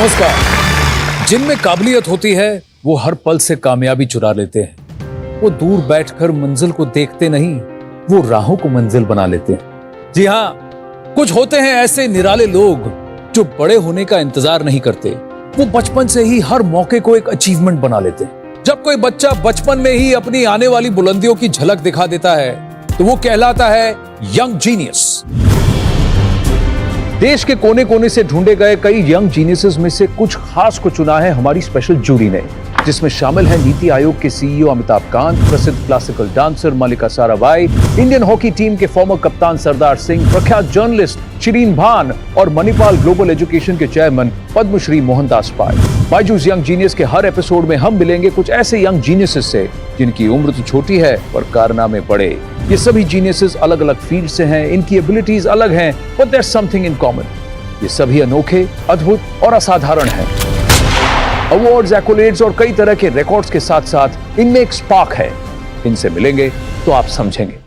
नमस्कार। जिनमें काबिलियत होती है वो हर पल से कामयाबी चुरा लेते हैं। वो दूर बैठकर मंजिल को देखते नहीं, वो राहों को मंजिल बना लेते हैं। जी हाँ, कुछ होते हैं ऐसे निराले लोग जो बड़े होने का इंतजार नहीं करते। वो बचपन से ही हर मौके को एक अचीवमेंट बना लेते हैं। जब कोई बच्चा बचपन में ही अपनी आने वाली बुलंदियों की झलक दिखा देता है तो वो कहलाता है यंग जीनियस। देश के कोने कोने से ढूंढे गए कई यंग जीनियसेस में से कुछ खास को चुना है हमारी स्पेशल जूरी ने, जिसमें शामिल है नीति आयोग के सीईओ अमिताभ कांत, प्रसिद्ध क्लासिकल डांसर मल्लिका साराभाई, इंडियन हॉकी टीम के फॉर्मर कप्तान सरदार सिंह, प्रख्यात जर्नलिस्ट शिरीन भान और मणिपाल ग्लोबल एजुकेशन के चेयरमैन पद्मश्री मोहनदास पाल। बायजूस यंग जीनियस के हर एपिसोड में हम मिलेंगे कुछ ऐसे यंग जीनियसेस से जिनकी उम्र तो छोटी है पर कारनामे बड़े। ये सभी जीनियसेस अलग अलग फील्ड से हैं, इनकी एबिलिटीज अलग हैं, but there is something in common. ये सभी अनोखे, अद्भुत और असाधारण हैं। अवार्ड्स, एक्कोलेड्स और कई तरह के रिकॉर्ड्स के साथ साथ इनमें एक स्पार्क है। इनसे मिलेंगे तो आप समझेंगे।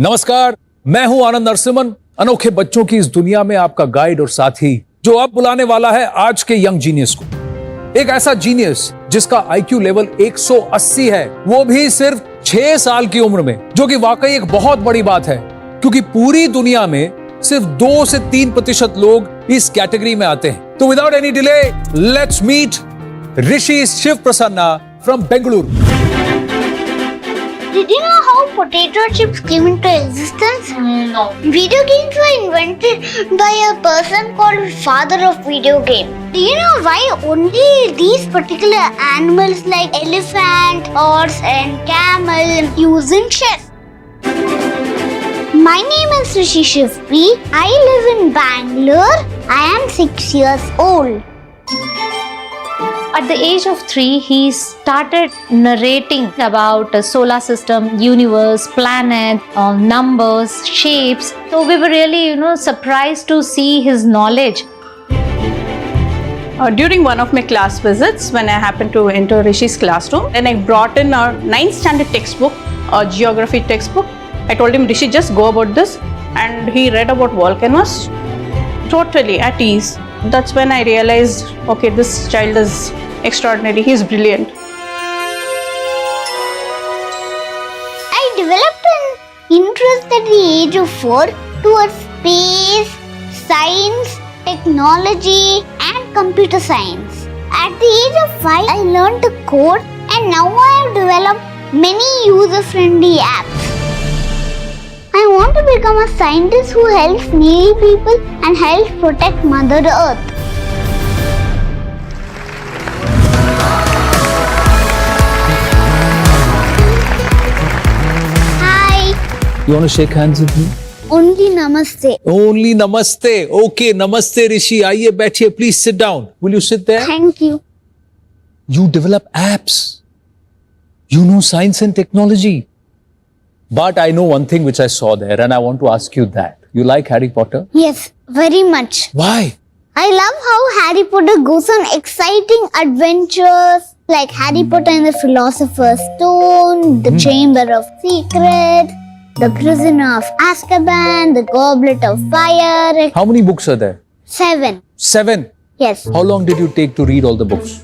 नमस्कार, मैं हूं आनंद नरसिम्हन, अनोखे बच्चों की इस दुनिया में आपका गाइड और साथी, जो अब बुलाने वाला है आज के यंग जीनियस को। एक ऐसा जीनियस जिसका आईक्यू लेवल 180 है, वो भी सिर्फ 6 साल की उम्र में, जो कि वाकई एक बहुत बड़ी बात है, क्योंकि पूरी दुनिया में सिर्फ 2 से 3% लोग इस कैटेगरी में आते हैं। तो without any delay, let's meet Rishi Shiv Prasanna from Bengaluru. Did you know how potato chips came into existence? No. Video games were invented by a person called father of video game. Do you know why only these particular animals like elephant, horse and camel use in chess? My name is Rishi Shivpi. I live in Bangalore. I am 6 years old. At the age of 3, he started narrating about solar system, universe, planet, numbers, shapes. So we were really, surprised to see his knowledge. During one of my class visits, when I happened to enter Rishi's classroom, then I brought in our 9th standard textbook, a geography textbook. I told him, Rishi, just go about this. And he read about volcanoes, totally at ease. That's when I realized, okay, this child is extraordinary. He's brilliant. I developed an interest at the age of 4 towards space, science, technology and computer science. At the age of 5, I learned to code and now I have developed many user-friendly apps. I want to become a scientist who helps needy people and helps protect Mother Earth. You want to shake hands with me? Only namaste. Only namaste. Okay, namaste Rishi. आइए बैठिए. Please sit down. Will you sit there? Thank you. You develop apps. You know science and technology. But I know one thing which I saw there and I want to ask you that. You like Harry Potter? Yes, very much. Why? I love how Harry Potter goes on exciting adventures like Harry Potter and the Philosopher's Stone, the Chamber of Secrets, the Prisoner of Azkaban, the Goblet of Fire. How many books are there? 7. 7. Yes. How long did you take to read all the books?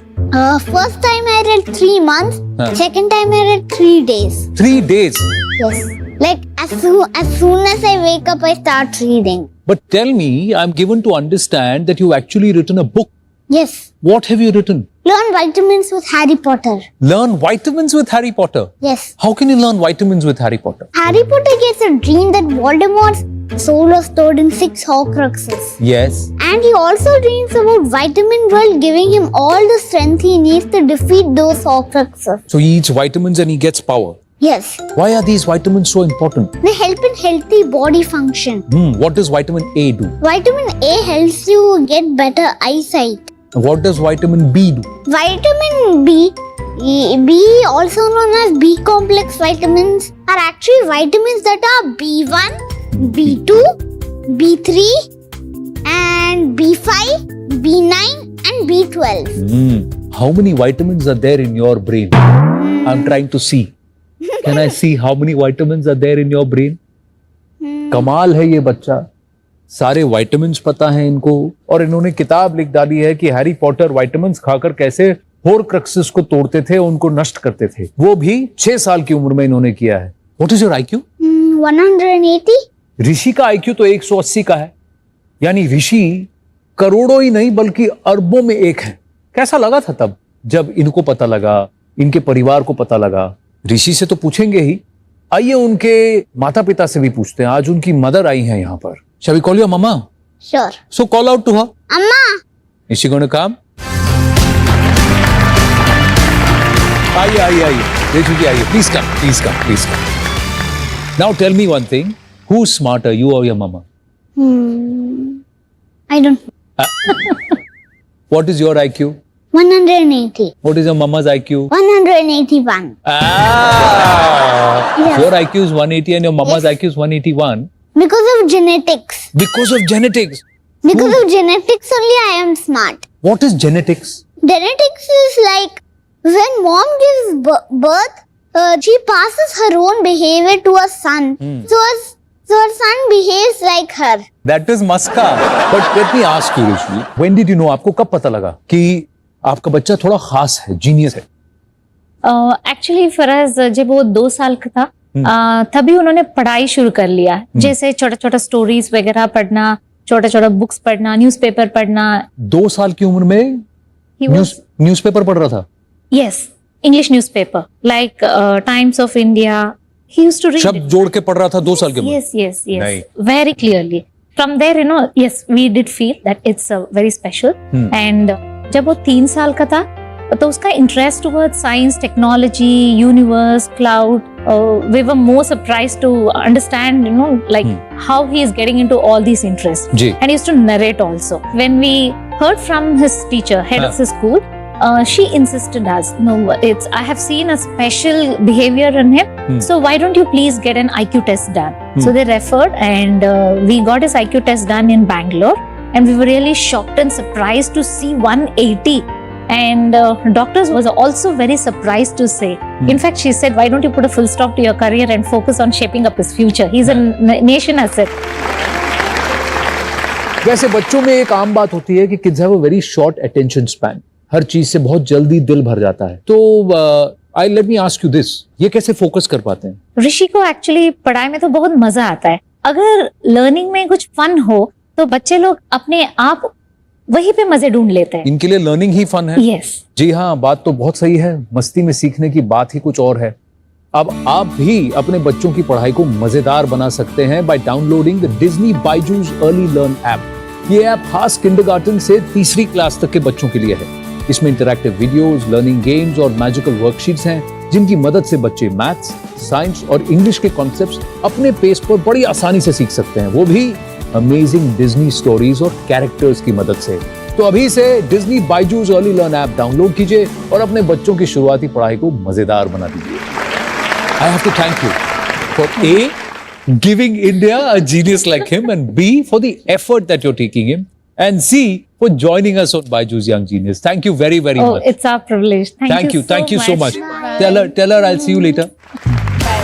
First time I read 3 months. Second time I read 3 days. 3 days? Yes. Like as soon as I wake up, I start reading. But tell me, I'm given to understand that you've actually written a book. Yes. What have you written? Learn vitamins with Harry Potter. Learn vitamins with Harry Potter? Yes. How can you learn vitamins with Harry Potter? Harry Potter gets a dream that Voldemort's soul was stored in 6 Horcruxes. Yes. And he also dreams about Vitamin World giving him all the strength he needs to defeat those Horcruxes. So he eats vitamins and he gets power. Yes. Why are these vitamins so important? They help in healthy body function. What does vitamin A do? Vitamin A helps you get better eyesight. What does vitamin B do? Vitamin B, also known as B complex vitamins, are actually vitamins that are B1, B2, B3 and B5, B9 and B12. How many vitamins are there in your brain? I'm trying to see. Can I see how many vitamins are there in your brain? कमाल है ये बच्चा, सारे vitamins पता है इनको, और इन्होंने किताब लिख डाली है कि हैरी पॉटर विटामिन्स खाकर कैसे होर्क्रक्सेस को तोड़ते थे, उनको नष्ट करते थे, वो भी 6 साल की उम्र में इन्होंने किया है। What is your IQ? 180. ऋषि का आईक्यू तो 180 का है, यानी ऋषि करोड़ों ही नहीं बल्कि अरबों में एक है। कैसा लगा था तब जब इनको पता लगा, इनके परिवार को पता लगा? ऋषि से तो पूछेंगे ही, आइए उनके माता पिता से भी पूछते हैं। आज उनकी मदर आई हैं यहाँ पर। Shall we call your mama? Sure. So call out to her. Amma. Is she going to come? आइए रेशु जी आइए, please come. Now tell me one thing, who's smarter, you or your mama? I don't know. What is your IQ? 180. What is your mama's IQ? 181. Yes. Your IQ is 180 and your mama's Yes. IQ is 181. Because of genetics. Because of genetics. Because of genetics only I am smart. What is genetics? Genetics is like when mom gives birth, she passes her own behavior to her son. So her son behaves like her. That is Maska. But let me ask you, Rishi, when did you know? आपको कब पता लगा कि आपका बच्चा थोड़ा खास है, जीनियस है? एक्चुअली फराज जब वो 2 साल का था तभी उन्होंने पढ़ाई शुरू कर लिया, जैसे छोटा छोटा स्टोरीज वगैरह पढ़ना, छोटा छोटा बुक्स पढ़ना, न्यूज़पेपर पढ़ना। 2 साल की उम्र में न्यूज़पेपर पढ़ रहा था? Yes, English newspaper like Times of India, he used to read. शब्द जोड़ के पढ़ रहा था 2 साल की उम्र? Yes, very clearly. From there yes we did feel that it's very special. And जब वो 3 साल का था तो उसका interest toward science, technology, universe, cloud, we were more surprised to understand, like how he is getting into all these interests. And he used to narrate also. When we heard from his teacher, head of the school, she insisted us, no, I have seen a special behavior in him. So why don't you please get an IQ test done? So they referred and we got his IQ test done in Bangalore. And we were really shocked and surprised to see 180. And doctors was also very surprised to say. In fact, she said, why don't you put a full stop to your career and focus on shaping up his future? He's a nation asset. वैसे बच्चों में एक आम बात होती है कि kids have a very short attention span. हर चीज से बहुत जल्दी दिल भर जाता है। तो let me ask you this, ये कैसे फोकस कर पाते हैं? ऋषि को एक्चुअली पढ़ाई में तो बहुत मजा आता है। अगर लर्निंग में कुछ फन हो तो बच्चे लोग अपने आप वहीं पे मजे ढूंढ लेते हैं। इनके लिए लर्निंग ही फन है। Yes. जी हाँ, बात तो बहुत सही है। मस्ती में सीखने की बात ही कुछ और है। अब आप भी अपने बच्चों की पढ़ाई को मजेदार बना सकते हैं by downloading the Disney Byju's early learn app. ये ऐप खास किंडरगार्टन से 3री क्लास तक के बच्चों के लिए है। इसमें इंटरैक्टिव वीडियोस, लर्निंग गेम्स और मैजिकल वर्कशीट्स हैं, जिनकी मदद से बच्चे मैथ्स, साइंस और इंग्लिश के कॉन्सेप्ट्स अपने पेस पर बड़ी आसानी से सीख सकते हैं, वो भी अमेजिंग डिज्नी स्टोरीज और कैरेक्टर्स की मदद से। तो अभी से Disney Byju's early learn app download कीजिए और अपने बच्चों की शुरुआती पढ़ाई को मजेदार बना दीजिए। I have to thank you for A, giving India a genius like him, and B, for the effort that you're taking him, and C, for joining us on Byju's Young Genius. Thank you very, very much. It's our privilege. Thank you so much. Tell her I'll see you later. Bye.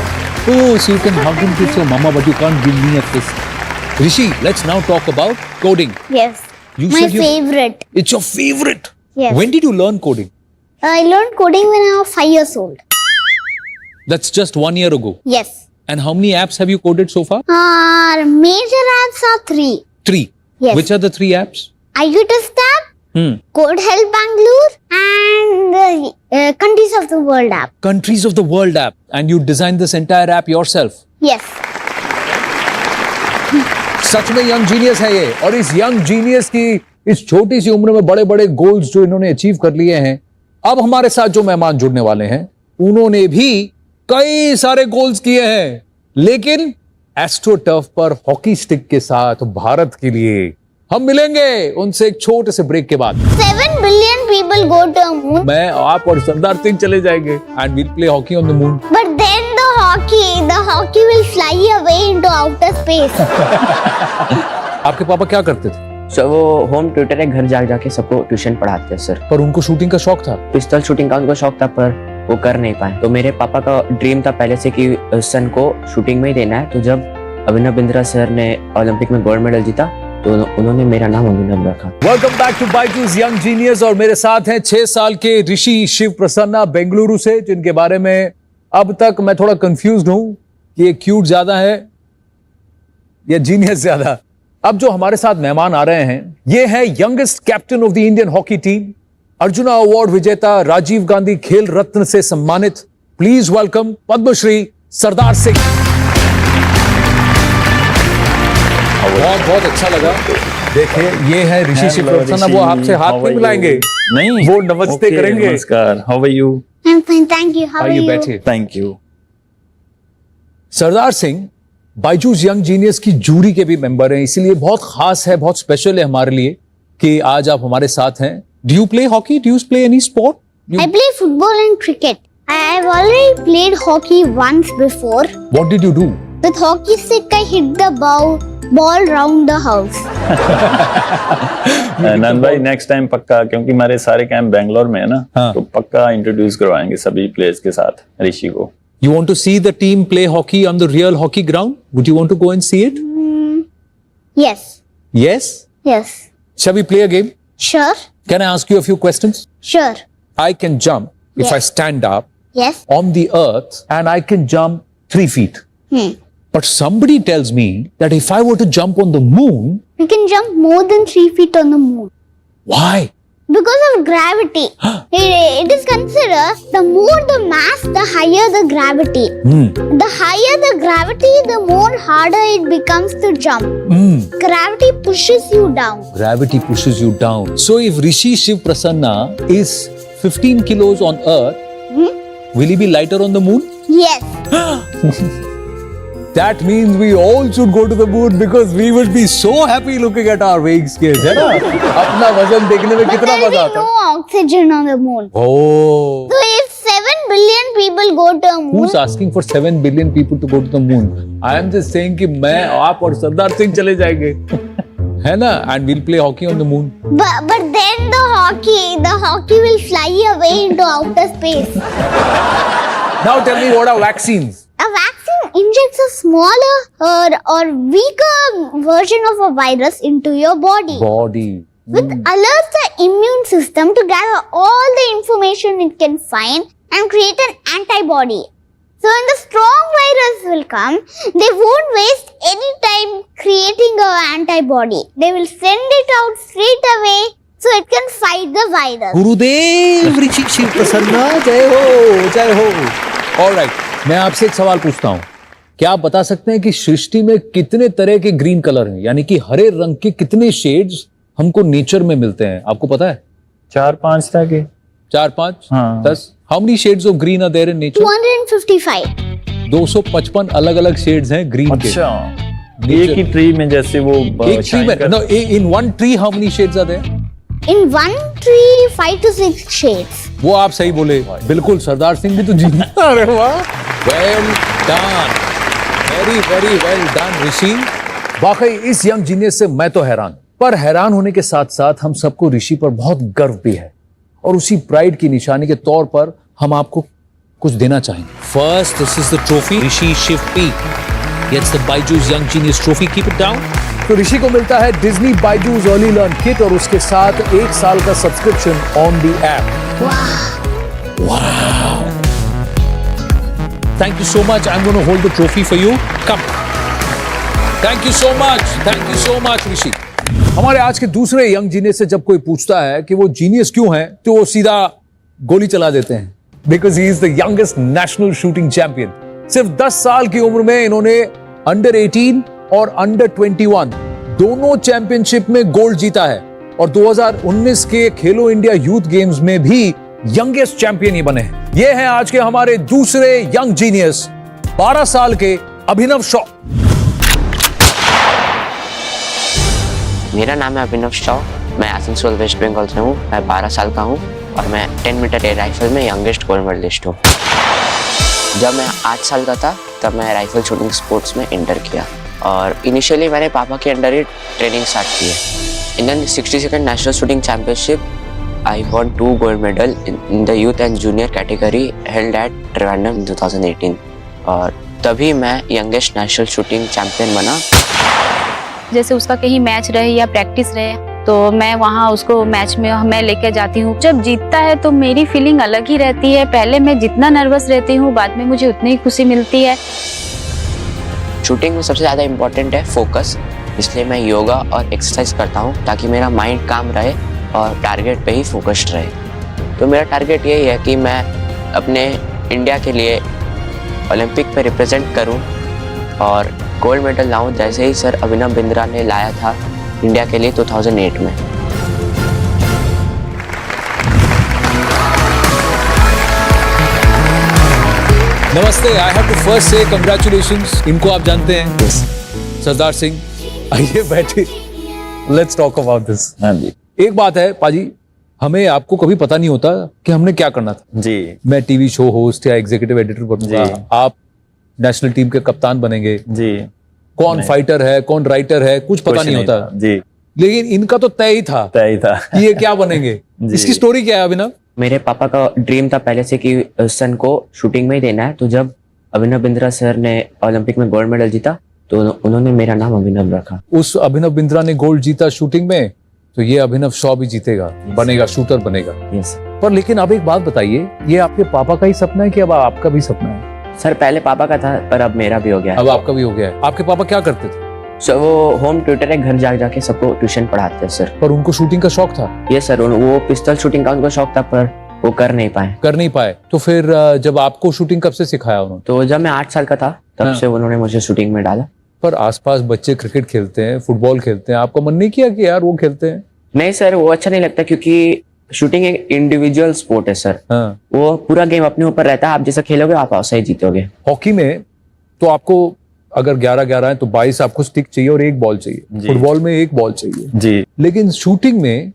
Oh, so you can hug and kiss your mama, but you can't give me a kiss. Rishi, let's now talk about coding. Yes. My favorite. It's your favorite? Yes. When did you learn coding? I learned coding when I was 5 years old. That's just 1 year ago. Yes. And how many apps have you coded so far? Major apps are 3. 3? Yes. Which are the 3 apps? IQ Test app, Code Help Bangalore, and Countries of the World app. Countries of the World app. And you designed this entire app yourself? Yes. सच में young genius है ये, और इस young genius की इस छोटी सी उम्र में बड़े बड़े गोल्स जो इन्होंने अचीव कर लिए हैं। अब हमारे साथ जो मेहमान जुड़ने वाले हैं उन्होंने भी कई सारे गोल्स किए हैं, लेकिन एस्ट्रोटर्फ पर हॉकी स्टिक के साथ भारत के लिए। हम मिलेंगे उनसे एक छोटे से ब्रेक के बाद। 7 billion people go to the moon. मैं, आप और सरदार सिंह चले जाएंगे and we'll play hockey on the moon. But then the hockey will fly away into outer space. आपके पापा क्या करते थे? सर वो होम ट्यूटर है, घर जा जाके सबको ट्यूशन पढ़ाते हैं सर। पर उनको शूटिंग का शौक था? पिस्तौल शूटिंग का उनको शौक था, पर वो कर नहीं पाए। तो मेरे पापा का ड्रीम था पहले से कि सन को शूटिंग में ही देना है। तो जब अभिनव बिंद्रा सर ने ओलंपिक में गोल्ड मेडल जीता तो उन्होंने मेरा नाम अभिनव रखा। Welcome back to Byju's young genius और मेरे साथ हैं 6 साल के ऋषि शिव प्रसन्ना बेंगलुरु से, जिनके बारे में अब तक मैं थोड़ा कंफ्यूज्ड हूं कि ये क्यूट ज्यादा है या जीनियस ज्यादा। अब जो हमारे साथ मेहमान आ रहे हैं ये है youngest captain of the Indian hockey team, arjuna award विजेता, राजीव गांधी खेल रत्न से सम्मानित। Please welcome Padmashri Sardar Singh. बहुत बहुत अच्छा लगा। देखिए ये है ऋषि शिव प्रसन्ना, वो आपसे हाथ नहीं मिलाएंगे, नहीं वो नमस्ते करेंगे। नमस्कार, how are you? I'm fine, thank you. How are आइए you? बैठिए। Thank you. Sardar Singh Byju's young genius की जूरी के भी मेंबर हैं, इसीलिए बहुत खास है, बहुत स्पेशल है हमारे लिए कि आज आप हमारे साथ हैं। Do you play hockey? Do you play any sport? I play football and cricket. I've already played hockey once before. What did you do? With hockey stick, I hit the ball round the house. नंद भाई next time पक्का, क्योंकि हमारे सारे camp Bangalore में है ना, हाँ। तो पक्का इंट्रोड्यूस करवाएंगे सभी प्लेयर्स के साथ ऋषि को। You want to see the team play hockey on the real hockey ground? Would you want to go and see it? Yes. Yes? Yes. Shall we play a game? Sure. Can I ask you a few questions? Sure. I can jump if I Yes. stand up Yes. on the earth and I can jump 3 feet. But somebody tells me that if I were to jump on the moon, You can jump more than 3 feet on the moon. why? Because of gravity. It is considered the more the mass, the higher the gravity. The higher the gravity, the more harder it becomes to jump. Gravity pushes you down. Gravity pushes you down. So if Rishi Shiv Prasanna is 15 kilos on earth, will he be lighter on the moon? Yes. That means we all should go to the moon because we would be so happy looking at our weighing scales, है ना? अपना वजन देखने में But कितना there will मजा be आता no है। oxygen on the moon. Oh. So if 7 billion people go to the moon, Who's asking for 7 billion people to go to the moon? I am just saying कि मैं, आप और सरदार सिंह चले जाएंगे, है ना? And we'll play hockey on the moon. but then the hockey will fly away into outer space. Now tell me, what are vaccines? A vaccine injects a smaller or weaker version of a virus into your body. Body. Which alerts the immune system to gather all the information it can find and create an antibody. So when the strong virus will come, they won't waste any time creating an antibody. They will send it out straight away so it can fight the virus. गुरुदेव ऋषि शिव प्रसन्ना, जय हो, जय हो। Alright, मैं आपसे एक सवाल पूछता हूँ, क्या आप बता सकते हैं कि सृष्टि में कितने तरह के ग्रीन कलर हैं, यानी कि हरे रंग के कितने शेड्स हमको नेचर में मिलते हैं? आपको पता है? 4-5 था के 4-5? हाँ। 10? How many shades of green are there in nature? 255. 255 अलग अलग शेड्स हैं ग्रीन के। अच्छा, एक ही ट्री में जैसे वो एक ट्री में, no, in one tree how many shades are there? In one tree, 5 to 6 shades. वो आप सही बोले, बिल्कुल। सरदार सिंह भी तो जीता। अरे वाह, well done, very very well done Rishi. वाकई इस यंग जीनियस से मैं तो हैरान, पर हैरान होने के साथ साथ हम सबको ऋषि पर बहुत गर्व भी है, और उसी प्राइड की निशानी के तौर पर हम आपको कुछ देना चाहेंगे। First, this is the trophy, Rishi Shiv P gets the Byju's Young Genius Trophy. Keep it down. तो ऋषि को मिलता है Disney Byju's early learn kit और उसके साथ 1 साल का सब्सक्रिप्शन ऑन द ऐप। वाह, thank you so much. I am gonna hold the trophy for you. Come, thank you so much, thank you so much Rishi. हमारे आज के दूसरे यंग जीनियस से जब कोई पूछता है कि वो जीनियस क्यों है, तो वो सीधा गोली चला देते हैं, because he is the youngest national shooting champion. सिर्फ 10 साल की उम्र में इन्होंने अंडर 18 और अंडर 21 दोनों चैंपियनशिप में गोल्ड जीता है, और 2019 के खेलो इंडिया यूथ गेम्स में भी यंगेस्ट चैंपियन ही बने हैं। ये हैं आज के हमारे दूसरे यंग जीनियस, 12 साल के अभिनव शॉ। मेरा नाम है अभिनव शॉ, मैं आसनसोल वेस्ट बंगाल से हूँ। मैं 12 साल का हूँ और मैं 10 मीटर एयर राइफल में यंगेस्ट गोल्ड मेडलिस्ट हूँ। जब मैं 8 साल का था तब मैं राइफल शूटिंग स्पोर्ट्स में एंटर किया, और इनिशियली मैंने पापा के अंडर ही ट्रेनिंग स्टार्ट की है। Indian 62nd national shooting championship I won 2 gold medal in the youth and junior category held at Trivandrum 2018 और तभी मैं यंगेस्ट नेशनल शूटिंग चैंपियन बना। जैसे उसका कहीं मैच रहे या प्रैक्टिस रहे तो मैं वहाँ उसको मैच में मैं लेके जाती हूँ। जब जीतता है तो मेरी फीलिंग अलग ही रहती है। पहले मैं जितना नर्वस रहती हूँ बाद में मुझे उतनी ही खुशी मिलती है। शूटिंग में सबसे ज़्यादा इम्पोर्टेंट है फोकस, इसलिए मैं योगा और एक्सरसाइज करता हूँ ताकि मेरा माइंड काम रहे और टारगेट पे ही फोकस्ड रहे। तो मेरा टारगेट यही है कि मैं अपने इंडिया के लिए ओलंपिक पे रिप्रेजेंट करूँ और गोल्ड मेडल लाऊं, जैसे ही सर अभिनव बिंद्रा ने लाया था इंडिया के लिए 2008 में। नमस्ते, आई हैव टू फर्स्ट से कंग्रेचुलेशंस। इनको आप जानते हैं? सरदार सिंह। आइए बैठिए, लेट्स टॉक अबाउट दिस। हाँ जी एक बात है पाजी, हमें आपको कभी पता नहीं होता कि हमने क्या करना था। जी मैं टीवी शो होस्ट या एग्जीक्यूटिव एडिटर बनूंगा, जी। आप नेशनल टीम के कप्तान बनेंगे, जी कौन नहीं। फाइटर है कौन राइटर है कुछ पता कुछ नहीं होता। था। जी लेकिन इनका तो तय ही था तय था कि ये क्या बनेंगे। जी। इसकी स्टोरी क्या है अभिनव? मेरे पापा का ड्रीम था पहले से कि सन को शूटिंग में ही देना है, तो जब अभिनव बिंद्रा सर ने ओलंपिक में गोल्ड मेडल जीता तो उन्होंने मेरा नाम अभिनव रखा। उस अभिनव बिंद्रा ने गोल्ड जीता शूटिंग में, तो ये अभिनव शॉ भी जीतेगा, बनेगा, शूटर बनेगा। यस पर लेकिन अब एक बात बताइए, ये आपके पापा का ही सपना है कि अब आपका भी सपना है? सर, पहले पापा का था पर अब मेरा भी हो गया है। अब आपका भी हो गया है। आपके पापा क्या करते थे? सर वो होम ट्यूटर है, घर जा जाके सबको ट्यूशन पढ़ाते हैं सर। पर उनको शूटिंग का शौक था? ये सर वो पिस्तौल शूटिंग का उनको शौक था पर वो कर नहीं पाए। तो फिर जब आपको शूटिंग कब से सिखाया उन्होंने? तो जब मैं 8 साल का था तब हाँ। से उन्होंने मुझे शूटिंग में डाला। पर आसपास बच्चे क्रिकेट खेलते हैं, फुटबॉल खेलते हैं, आपका मन नहीं किया कि यार वो खेलते हैं? नहीं सर, वो अच्छा नहीं लगता क्योंकि शूटिंग एक इंडिविजुअल स्पोर्ट है सर। हाँ। वो पूरा गेम अपने ऊपर रहता है, आप जैसा खेलोगे आप वैसा ही जीतोगे। हॉकी में तो आपको अगर 11-11 है तो 22 आपको स्टिक चाहिए और 1 बॉल चाहिए। जी। फुटबॉल में 1 बॉल चाहिए। जी लेकिन शूटिंग में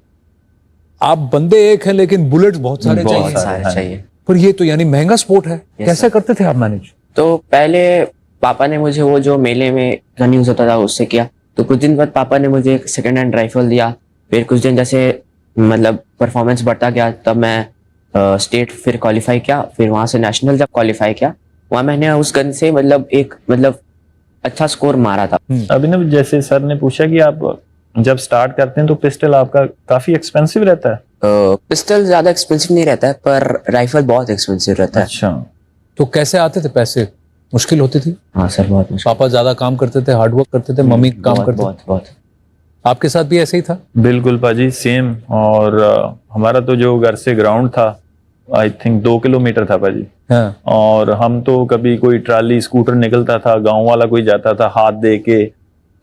आप बंदे एक हैं लेकिन बुलेट्स बहुत सारे बहुत चाहिए। सारे हाँ। चाहिए। पर ये तो यानी महंगा स्पोर्ट है। कैसे सर। करते थे आप मैनेज? तो पहले पापा ने मुझे वो जो मेले में गन यूज होता था उससे किया, तो कुछ दिन बाद पापा ने मुझे एक सेकेंड हैंड राइफल दिया। फिर कुछ दिन जैसे मतलब परफॉर्मेंस बढ़ता गया तब मैं स्टेट फिर क्वालिफाई किया, फिर वहां से नेशनल जब क्वालिफाई किया वहां मैंने उस गन से मतलब अच्छा स्कोर मारा था। अभिनव, जैसे सर ने पूछा कि आप जब स्टार्ट करते हैं तो पिस्टल आपका काफी एक्सपेंसिव रहता है? पिस्टल ज्यादा एक्सपेंसिव नहीं रहता है पर राइफल बहुत एक्सपेंसिव रहता है। अच्छा। तो कैसे आते थे पैसे? मुश्किल होती थी? हाँ सर, बहुत मुश्किल। पापा ज्यादा काम करते थे, हार्डवर्क करते थे, मम्मी काम बहुत करते बहुत बहुत थे? आपके साथ भी ऐसे ही था? बिल्कुल पाजी, सेम। और हमारा तो जो घर से ग्राउंड था आई थिंक 2 किलोमीटर था पाजी। हाँ। और हम तो कभी कोई ट्राली स्कूटर निकलता था, गांव वाला कोई जाता था हाथ दे के,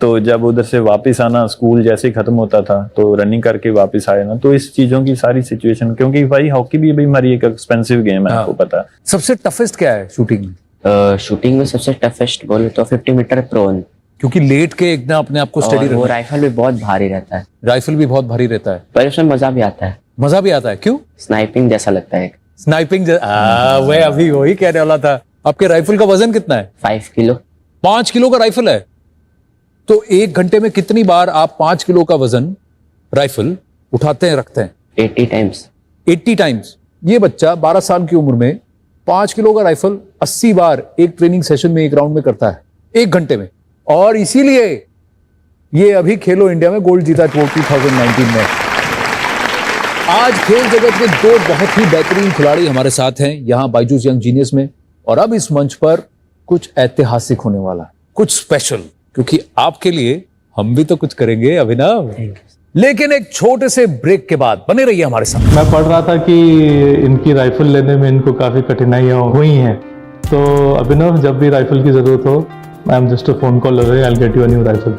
तो जब उधर से वापस आना स्कूल जैसे ही खत्म होता था तो रनिंग करके वापस आए ना, तो इस चीजों की सारी सिचुएशन, क्योंकि भाई हॉकी भी अभी हमारी एक एक्सपेंसिव गेम है। हाँ। आपको पता है सबसे टफेस्ट क्या है शूटिंग में? शूटिंग में सबसे टफेस्ट बोले तो 50 मीटर प्रोन। क्योंकि लेट के एकदम अपने आप को स्टडी और वो रखना। राइफल भी बहुत भारी रहता है राइफल भी बहुत भारी रहता है, पर उसमें मजा भी आता है। मजा भी आता है। क्यों? स्नाइपिंग जैसा लगता है। स्नाइपिंग मैं अभी वही कहने वाला था। आपके राइफल का वजन कितना है? 5 किलो। 5 किलो का राइफल है। तो 1 घंटे में कितनी बार आप 5 किलो का वजन राइफल उठाते हैं, रखते हैं? 80 टाइम्स। 80 टाइम्स। ये बच्चा 12 साल की उम्र में 5 किलो का राइफल 80 बार एक ट्रेनिंग सेशन में, एक राउंड में करता है 1 घंटे में। और इसीलिए ये अभी खेलो इंडिया में गोल्ड जीता 2019 में। आज खेल जगत के 2 बहुत ही बेहतरीन खिलाड़ी हमारे साथ हैं यहाँ बायजूस यंग जीनियस में, और अब इस मंच पर कुछ ऐतिहासिक होने वाला है, कुछ स्पेशल, क्योंकि आपके लिए हम भी तो कुछ करेंगे अभिनव। लेकिन एक छोटे से ब्रेक के बाद बने रहिए हमारे साथ। मैं पढ़ रहा था कि इनकी राइफल लेने में इनको काफ़ी कठिनाइयाँ हुई हैं, तो अभिनव जब भी राइफल की ज़रूरत हो, I am just a phone call away, I will get you a new rifle.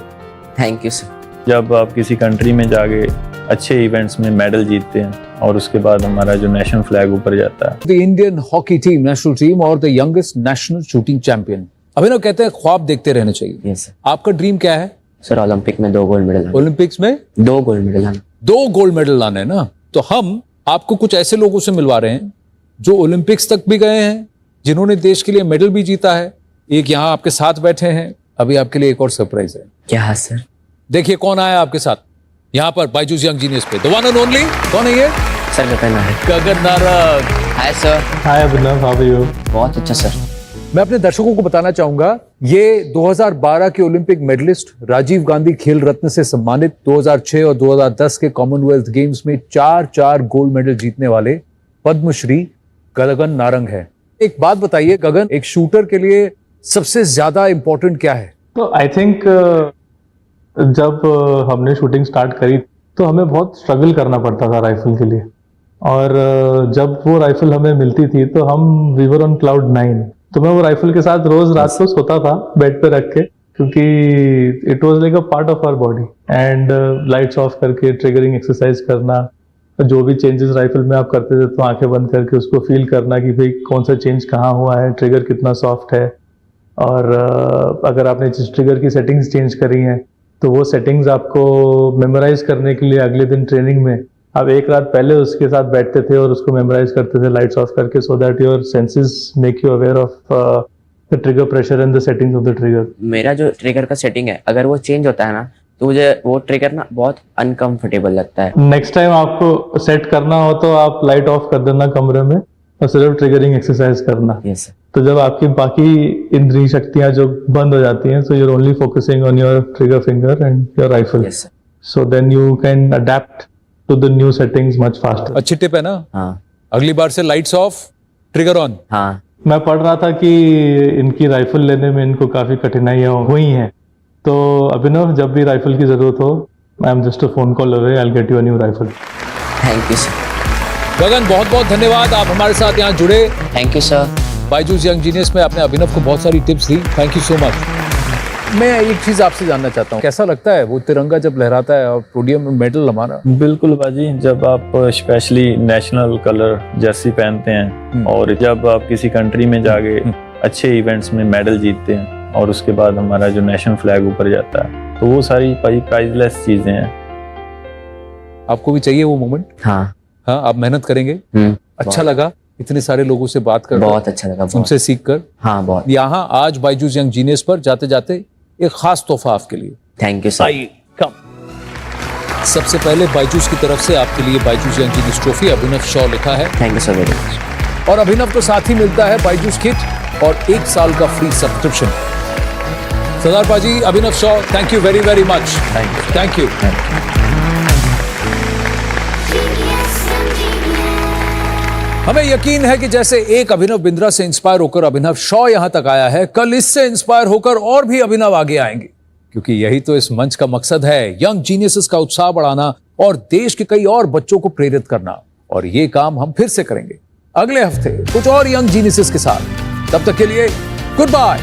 Thank you sir. जब आप किसी कंट्री में जाके अच्छे इवेंट्स में मेडल जीतते हैं और उसके बाद हमारा जो नेशनल फ्लैग ऊपर जाता है। The Indian hockey team, national team और the youngest national shooting champion. Abhinav कहते हैं ख्वाब देखते रहने चाहिए। Yes sir. आपका ड्रीम क्या है? सर ओलंपिक में 2 गोल्ड मेडल लाना। ओलंपिक्स में 2 गोल्ड मेडल लाना। 2 गोल्ड मेडल लाने हैं ना? तो हम आपको कुछ ऐसे लोगों से मिलवा रहे हैं जो ओलंपिक्स तक भी गए हैं, जिन्होंने देश के लिए मेडल भी जीता है। एक यहाँ आपके साथ बैठे हैं। अभी आपके लिए एक और सरप्राइज है। क्या सर? देखिए कौन आया आपके साथ यहाँ पर बायजूस यंग जीनियस पे। The one and only. कौन है ये? Sir Gagan Narang. Gagan Narang. Hi sir. Hi Abhinav, how are you? बहुत अच्छा सर। मैं अपने दर्शकों को बताना चाहूंगा, ये 2012 के ओलंपिक मेडलिस्ट, राजीव गांधी खेल रत्न से सम्मानित, 2006 और 2010 के कॉमनवेल्थ गेम्स में 4 गोल्ड मेडल जीतने वाले पद्मश्री गगन नारंग है। एक बात बताइए गगन, एक शूटर के लिए सबसे ज्यादा इंपॉर्टेंट क्या है? तो आई थिंक जब हमने शूटिंग स्टार्ट करी तो हमें बहुत स्ट्रगल करना पड़ता था राइफल के लिए, और जब वो राइफल हमें मिलती थी तो हम वी वर ऑन क्लाउड 9। तो मैं वो राइफल के साथ रोज रात को सोता था बेड पे रख के, क्योंकि it was like a part of our body. And lights off करके ट्रिगरिंग एक्सरसाइज करना, जो भी चेंजेस राइफल में आप करते थे तो आंखें बंद करके उसको फील करना कि भाई कौन सा चेंज कहाँ हुआ है, ट्रिगर कितना सॉफ्ट है, और अगर आपने जिस ट्रिगर की सेटिंग्स चेंज करी हैं तो वो सेटिंग्स आपको मेमोराइज करने के लिए अगले दिन ट्रेनिंग में आप एक रात पहले उसके साथ बैठते थे और उसको मेमोराइज करते थे लाइट्स ऑफ करके, so that your senses make you aware of the trigger pressure and the settings of the trigger. मेरा जो ट्रिगर का सेटिंग है, अगर वो चेंज होता है ना तो मुझे वो ट्रिगर ना बहुत अनकंफर्टेबल लगता है। नेक्स्ट टाइम आपको सेट करना हो तो आप लाइट ऑफ कर देना कमरे में और सिर्फ ट्रिगरिंग एक्सरसाइज करना। Yes sir. तो जब आपकी बाकी इंद्रिय शक्तियां जो बंद हो जाती हैं, so you are only focusing on your trigger finger and your rifle, yes sir. So then you can adapt to the new settings much faster. अच्छी टिप है ना? हाँ अगली बार से लाइट्स ऑफ, ट्रिगर ऑन। हाँ। मैं पढ़ रहा था कि इनकी राइफल लेने में इनको काफी कठिनाइयां हुई हैं, तो अभिनव जब भी राइफल की जरूरत हो, I am just a phone call away, I will get you a new rifle. Thank you sir. Gagan बहुत बहुत धन्यवाद, आप हमारे साथ यहाँ जुड़े। Thank you sir. Byju's young genius में आपने अभिनव को बहुत सारी टिप्स दी, थैंक यू सो मच। मैं एक चीज आपसे जानना चाहता हूँ, कैसा लगता है वो तिरंगा जब लहराता है और पोडियम में मेडल हमारा? बिल्कुल बाजी, जब आप स्पेशली नेशनल कलर जर्सी पहनते हैं और जब आप किसी कंट्री में जाके अच्छे इवेंट्स में मेडल जीतते हैं और उसके बाद हमारा जो नेशनल फ्लैग ऊपर जाता है, तो वो सारी प्राइजलेस चीजें हैं। आपको भी चाहिए वो मोमेंट? हाँ हाँ, आप मेहनत करेंगे। अच्छा लगा इतने सारे लोगों से बात कर, बहुत अच्छा लगा, उनसे सीख कर। हाँ बहुत। यहाँ आज बायजूस यंग जीनियस पर जाते जाते एक खास तोहफा आपके लिए। Thank you sir. कम। सबसे पहले बायजूस की तरफ से आपके लिए Byju's young genius trophy Abhinav Shaw लिखा है। Thank you sir very much. और अभिनव को साथ ही मिलता है बायजूस किट और 1 साल का फ्री सब्सक्रिप्शन। सरदार पाजी, Abhinav Shaw, thank you very much. Thank you. हमें यकीन है कि जैसे एक अभिनव बिंद्रा से इंस्पायर होकर अभिनव शॉ यहां तक आया है, कल इससे इंस्पायर होकर और भी अभिनव आगे आएंगे, क्योंकि यही तो इस मंच का मकसद है, यंग जीनियसेस का उत्साह बढ़ाना और देश के कई और बच्चों को प्रेरित करना। और ये काम हम फिर से करेंगे अगले हफ्ते कुछ और यंग जीनियसेस के साथ। तब तक के लिए गुड बाय।